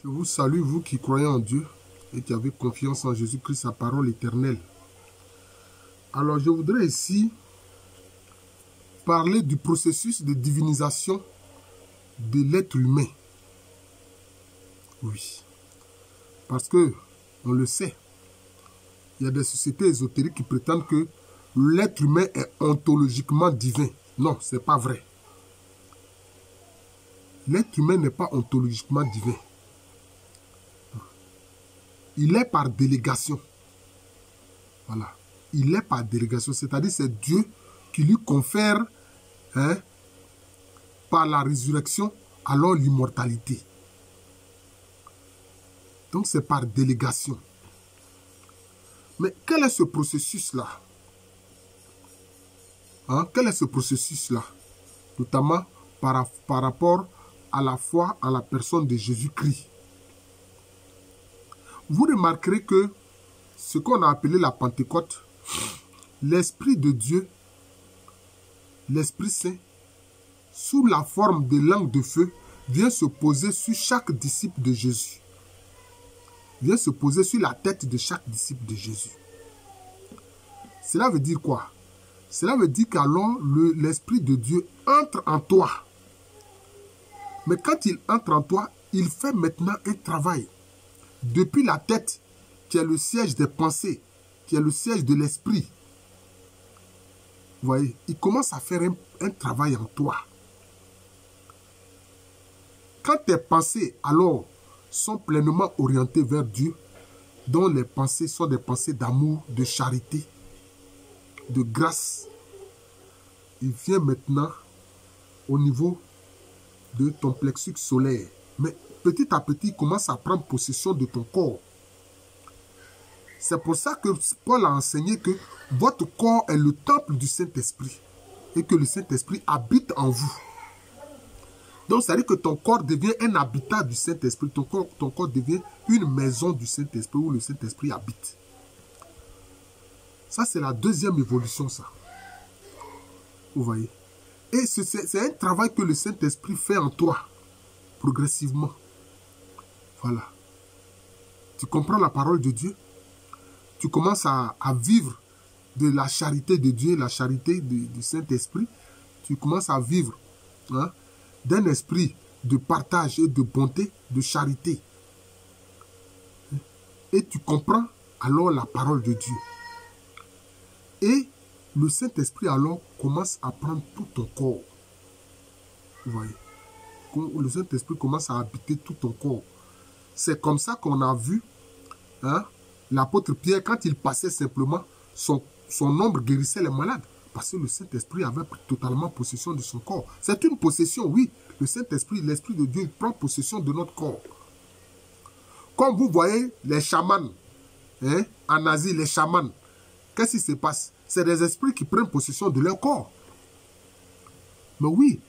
Je vous salue, vous qui croyez en Dieu et qui avez confiance en Jésus-Christ, sa parole éternelle. Alors, je voudrais ici parler du processus de divinisation de l'être humain. Oui. Parce que, on le sait, il y a des sociétés ésotériques qui prétendent que l'être humain est ontologiquement divin. Non, ce n'est pas vrai. L'être humain n'est pas ontologiquement divin. Il est par délégation. Voilà. Il est par délégation. C'est-à-dire c'est Dieu qui lui confère par la résurrection alors l'immortalité. Donc c'est par délégation. Mais quel est ce processus-là? Quel est ce processus-là? Notamment par rapport à la foi en la personne de Jésus-Christ. Vous remarquerez que ce qu'on a appelé la Pentecôte, l'Esprit de Dieu, l'Esprit Saint, sous la forme de langue de feu, vient se poser sur chaque disciple de Jésus. Vient se poser sur la tête de chaque disciple de Jésus. Cela veut dire quoi? Cela veut dire qu'alors l'Esprit de Dieu entre en toi. Mais quand il entre en toi, il fait maintenant un travail. Depuis la tête, qui est le siège des pensées, qui est le siège de l'esprit. Vous voyez, il commence à faire un travail en toi. Quand tes pensées, alors, sont pleinement orientées vers Dieu, dont les pensées sont des pensées d'amour, de charité, de grâce, il vient maintenant au niveau de ton plexus solaire. Mais petit à petit, il commence à prendre possession de ton corps. C'est pour ça que Paul a enseigné que votre corps est le temple du Saint-Esprit et que le Saint-Esprit habite en vous. Donc, ça veut dire que ton corps devient un habitat du Saint-Esprit. Ton corps devient une maison du Saint-Esprit où le Saint-Esprit habite. Ça, c'est la deuxième évolution, ça. Vous voyez? Et c'est un travail que le Saint-Esprit fait en toi, progressivement. Voilà. Tu comprends la parole de Dieu? Tu commences à vivre de la charité de Dieu, la charité du Saint-Esprit. Tu commences à vivre d'un esprit de partage et de bonté, de charité. Et tu comprends alors la parole de Dieu. Et le Saint-Esprit alors commence à prendre tout ton corps. Vous voyez? Le Saint-Esprit commence à habiter tout ton corps. C'est comme ça qu'on a vu l'apôtre Pierre, quand il passait simplement, son ombre guérissait les malades. Parce que le Saint-Esprit avait pris totalement possession de son corps. C'est une possession, oui. Le Saint-Esprit, l'Esprit de Dieu, il prend possession de notre corps. Comme vous voyez les chamans, en Asie, les chamans, qu'est-ce qui se passe? C'est des esprits qui prennent possession de leur corps. Mais oui,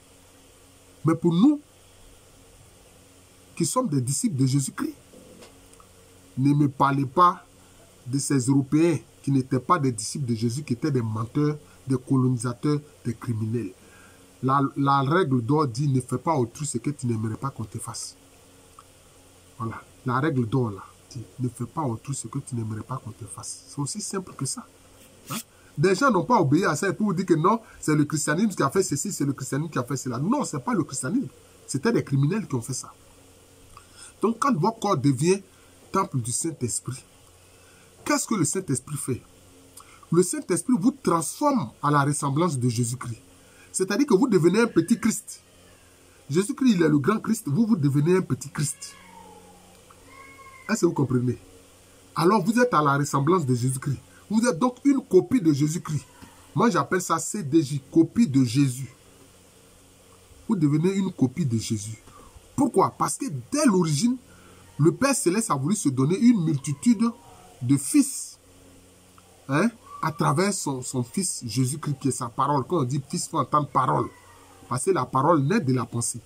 mais pour nous, qui sommes des disciples de Jésus-Christ, ne me parlez pas de ces Européens qui n'étaient pas des disciples de Jésus, qui étaient des menteurs, des colonisateurs, des criminels. La règle d'or dit, ne fais pas autrui ce que tu n'aimerais pas qu'on te fasse. Voilà, la règle d'or là, dit, ne fais pas autrui ce que tu n'aimerais pas qu'on te fasse. C'est aussi simple que ça. Des gens n'ont pas obéi à ça pour vous dire que non, c'est le christianisme qui a fait ceci, c'est le christianisme qui a fait cela. Non, ce n'est pas le christianisme. C'était des criminels qui ont fait ça. Donc quand votre corps devient temple du Saint-Esprit, qu'est-ce que le Saint-Esprit fait? Le Saint-Esprit vous transforme à la ressemblance de Jésus-Christ. C'est-à-dire que vous devenez un petit Christ. Jésus-Christ, il est le grand Christ. Vous, vous devenez un petit Christ. Est-ce que vous comprenez? Alors, vous êtes à la ressemblance de Jésus-Christ. Vous êtes donc une copie de Jésus-Christ. Moi, j'appelle ça CDJ, copie de Jésus. Vous devenez une copie de Jésus. Pourquoi? Parce que dès l'origine, le Père Céleste a voulu se donner une multitude de fils. À travers son Fils Jésus-Christ, qui est sa parole. Quand on dit fils, il faut entendre parole. Parce que la parole naît de la pensée.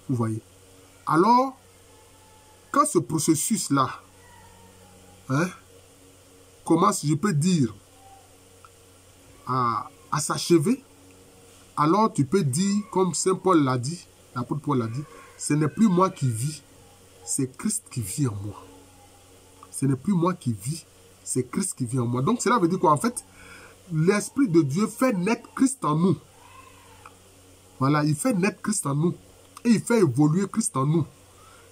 Vous voyez? Alors, quand ce processus-là commence, je peux dire, à s'achever, alors tu peux dire, comme Saint Paul l'a dit, l'apôtre Paul l'a dit, ce n'est plus moi qui vis, c'est Christ qui vit en moi. Ce n'est plus moi qui vis, c'est Christ qui vit en moi. Donc cela veut dire quoi? En fait, l'Esprit de Dieu fait naître Christ en nous. Voilà, il fait naître Christ en nous. Et il fait évoluer Christ en nous.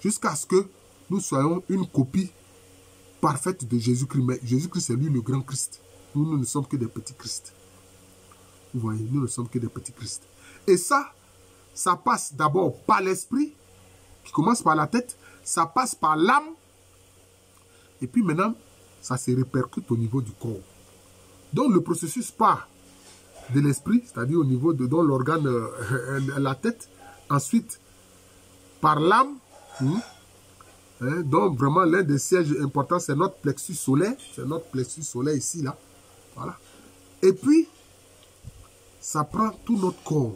Jusqu'à ce que nous soyons une copie parfaite de Jésus-Christ. Mais Jésus-Christ, c'est lui le grand Christ. Nous ne sommes que des petits Christ. Vous voyez, nous ne sommes que des petits Christ. Et ça passe d'abord par l'esprit, qui commence par la tête, ça passe par l'âme, et puis maintenant, ça se répercute au niveau du corps. Donc le processus part de l'esprit, c'est-à-dire au niveau de dans l'organe, la tête, ensuite par l'âme, donc vraiment l'un des sièges importants, c'est notre plexus solaire, ici, là, voilà. Et puis, ça prend tout notre corps.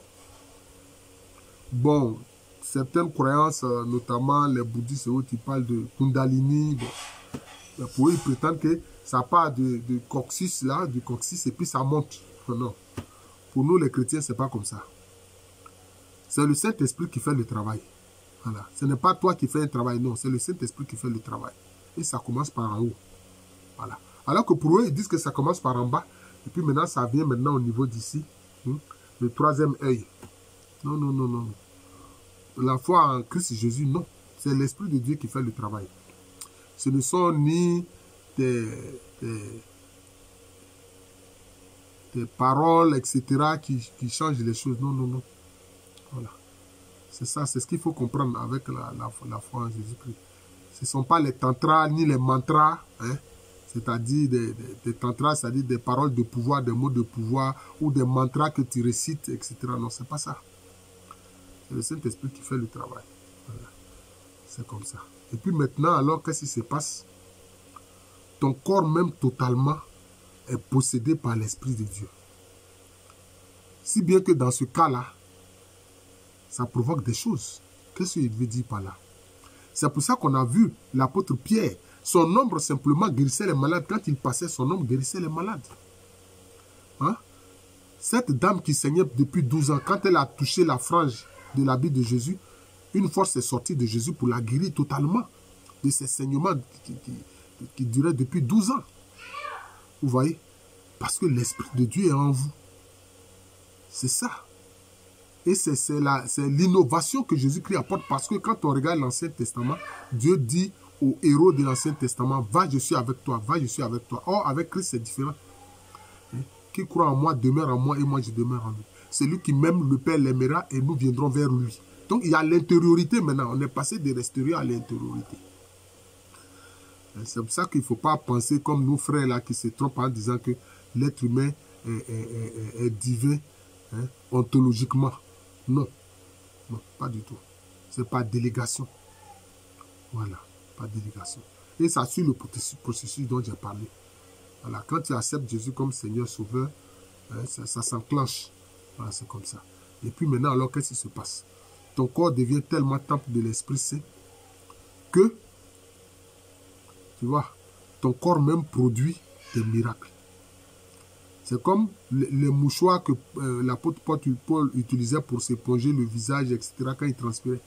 Bon, certaines croyances, notamment les bouddhistes, qui parlent de Kundalini, bon, pour eux, ils prétendent que ça part du coccyx, là, du coccyx, et puis ça monte. Non. Pour nous, les chrétiens, c'est pas comme ça. C'est le Saint-Esprit qui fait le travail. Voilà. Ce n'est pas toi qui fais un travail, non, c'est le Saint-Esprit qui fait le travail. Et ça commence par en haut. Voilà. Alors que pour eux, ils disent que ça commence par en bas, et puis maintenant, ça vient maintenant au niveau d'ici, le troisième œil. Non, non, non, non. La foi en Christ Jésus, non. C'est l'Esprit de Dieu qui fait le travail. Ce ne sont ni des paroles, etc., qui changent les choses. Non, non, non. Voilà. C'est ça, c'est ce qu'il faut comprendre avec la foi en Jésus-Christ. Ce ne sont pas les tantras ni les mantras, c'est-à-dire des tantras, c'est-à-dire des paroles de pouvoir, des mots de pouvoir, ou des mantras que tu récites, etc. Non, c'est pas ça. C'est le Saint-Esprit qui fait le travail. Voilà. C'est comme ça. Et puis maintenant, alors, qu'est-ce qui se passe? Ton corps même totalement est possédé par l'Esprit de Dieu. Si bien que dans ce cas-là, ça provoque des choses. Qu'est-ce qu'il veut dire par là? C'est pour ça qu'on a vu l'apôtre Pierre. Son ombre simplement guérissait les malades. Quand il passait, son ombre guérissait les malades. Hein? Cette dame qui saignait depuis 12 ans, quand elle a touché la frange de l'habit de Jésus, une force est sortie de Jésus pour la guérir totalement de ces saignements qui duraient depuis 12 ans. Vous voyez? Parce que l'Esprit de Dieu est en vous. C'est ça. Et c'est l'innovation que Jésus-Christ apporte, parce que quand on regarde l'Ancien Testament, Dieu dit aux héros de l'Ancien Testament, va, je suis avec toi, va, je suis avec toi. Or, avec Christ, c'est différent. Qui croit en moi demeure en moi et moi je demeure en lui. C'est lui qui m'aime, le Père l'aimera et nous viendrons vers lui. Donc il y a l'intériorité maintenant. On est passé de l'extérieur à l'intériorité. C'est pour ça qu'il ne faut pas penser comme nos frères là qui se trompent en disant que l'être humain est divin, ontologiquement. Non, non, pas du tout. C'est par délégation. Voilà, par délégation. Et ça suit le processus dont j'ai parlé. Voilà, quand tu acceptes Jésus comme Seigneur Sauveur, ça s'enclenche. Voilà, c'est comme ça. Et puis maintenant, alors, qu'est-ce qui se passe? Ton corps devient tellement temple de l'Esprit Saint que, tu vois, ton corps même produit des miracles. C'est comme les mouchoirs que l'apôtre Paul utilisait pour s'éponger le visage, etc., quand il transpirait.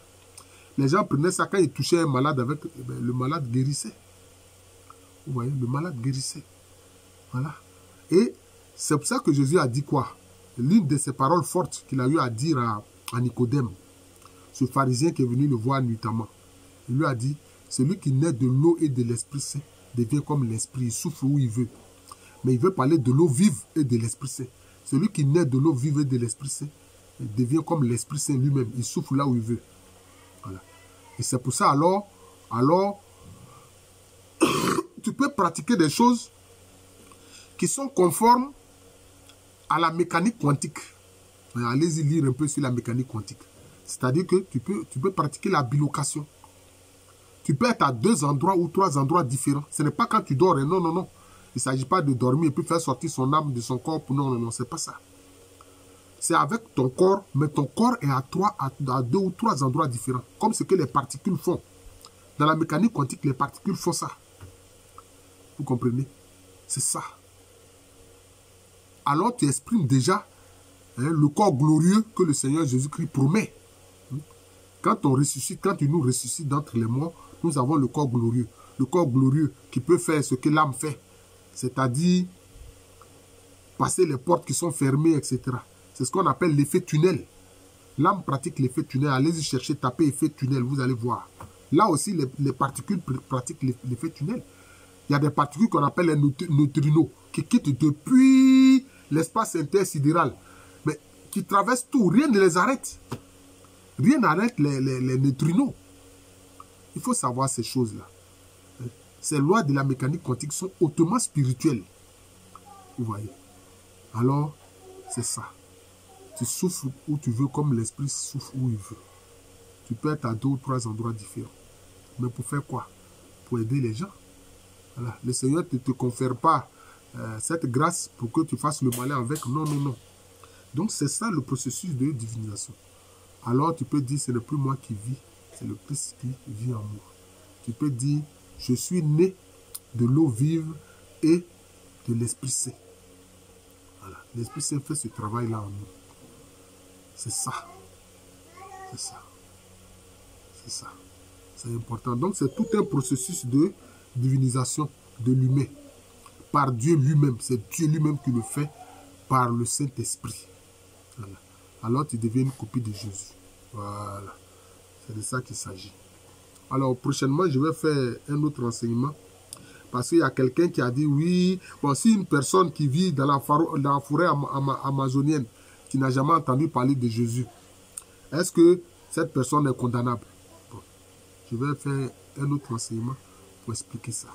Les gens prenaient ça quand ils touchaient un malade avec, le malade guérissait. Vous voyez, le malade guérissait. Voilà. Et c'est pour ça que Jésus a dit quoi? L'une de ses paroles fortes qu'il a eu à dire à Nicodème, ce pharisien qui est venu le voir nuitamment. Il lui a dit, celui qui naît de l'eau et de l'Esprit Saint devient comme l'Esprit, il souffle où il veut. Mais il veut parler de l'eau vive et de l'Esprit Saint. Celui qui naît de l'eau vive et de l'Esprit Saint devient comme l'Esprit Saint lui-même. Il souffle là où il veut. Voilà. Et c'est pour ça alors tu peux pratiquer des choses qui sont conformes à la mécanique quantique. Allez-y lire un peu sur la mécanique quantique. C'est-à-dire que tu peux pratiquer la bilocation. Tu peux être à 2 endroits ou 3 endroits différents. Ce n'est pas quand tu dors. Non, non, non. Il ne s'agit pas de dormir et puis faire sortir son âme de son corps. Non, non, non, c'est pas ça. C'est avec ton corps, mais ton corps est à 2 ou 3 endroits différents. Comme ce que les particules font. Dans la mécanique quantique, les particules font ça. Vous comprenez? C'est ça. Alors tu exprimes déjà le corps glorieux que le Seigneur Jésus-Christ promet. Quand on ressuscite, quand il nous ressuscite d'entre les morts, nous avons le corps glorieux. Le corps glorieux qui peut faire ce que l'âme fait. C'est-à-dire passer les portes qui sont fermées, etc. C'est ce qu'on appelle l'effet tunnel. L'âme pratique l'effet tunnel. Allez-y chercher, tapez effet tunnel, vous allez voir. Là aussi, les particules pratiquent l'effet tunnel. Il y a des particules qu'on appelle les neutrinos qui quittent depuis l'espace intersidéral, mais qui traversent tout. Rien ne les arrête. Rien n'arrête les neutrinos. Il faut savoir ces choses-là. Ces lois de la mécanique quantique sont hautement spirituelles. Vous voyez. Alors, c'est ça. Tu souffles où tu veux, comme l'esprit souffle où il veut. Tu peux être à 2 ou 3 endroits différents. Mais pour faire quoi? Pour aider les gens. Voilà. Le Seigneur ne te confère pas cette grâce pour que tu fasses le malin avec. Non, non, non. Donc, c'est ça le processus de divinisation. Alors, tu peux dire, ce n'est plus moi qui vis, c'est le Christ qui vit en moi. Tu peux dire, je suis né de l'eau vive et de l'Esprit Saint. Voilà. L'Esprit Saint fait ce travail-là en nous. C'est ça. C'est ça. C'est ça. C'est important. Donc, c'est tout un processus de divinisation de l'humain. Par Dieu lui-même. C'est Dieu lui-même qui le fait par le Saint-Esprit. Voilà. Alors, tu deviens une copie de Jésus. Voilà. C'est de ça qu'il s'agit. Alors, prochainement, je vais faire un autre enseignement. Parce qu'il y a quelqu'un qui a dit, oui, bon, si une personne qui vit dans la forêt amazonienne, qui n'a jamais entendu parler de Jésus, est-ce que cette personne est condamnable? Bon, je vais faire un autre enseignement pour expliquer ça.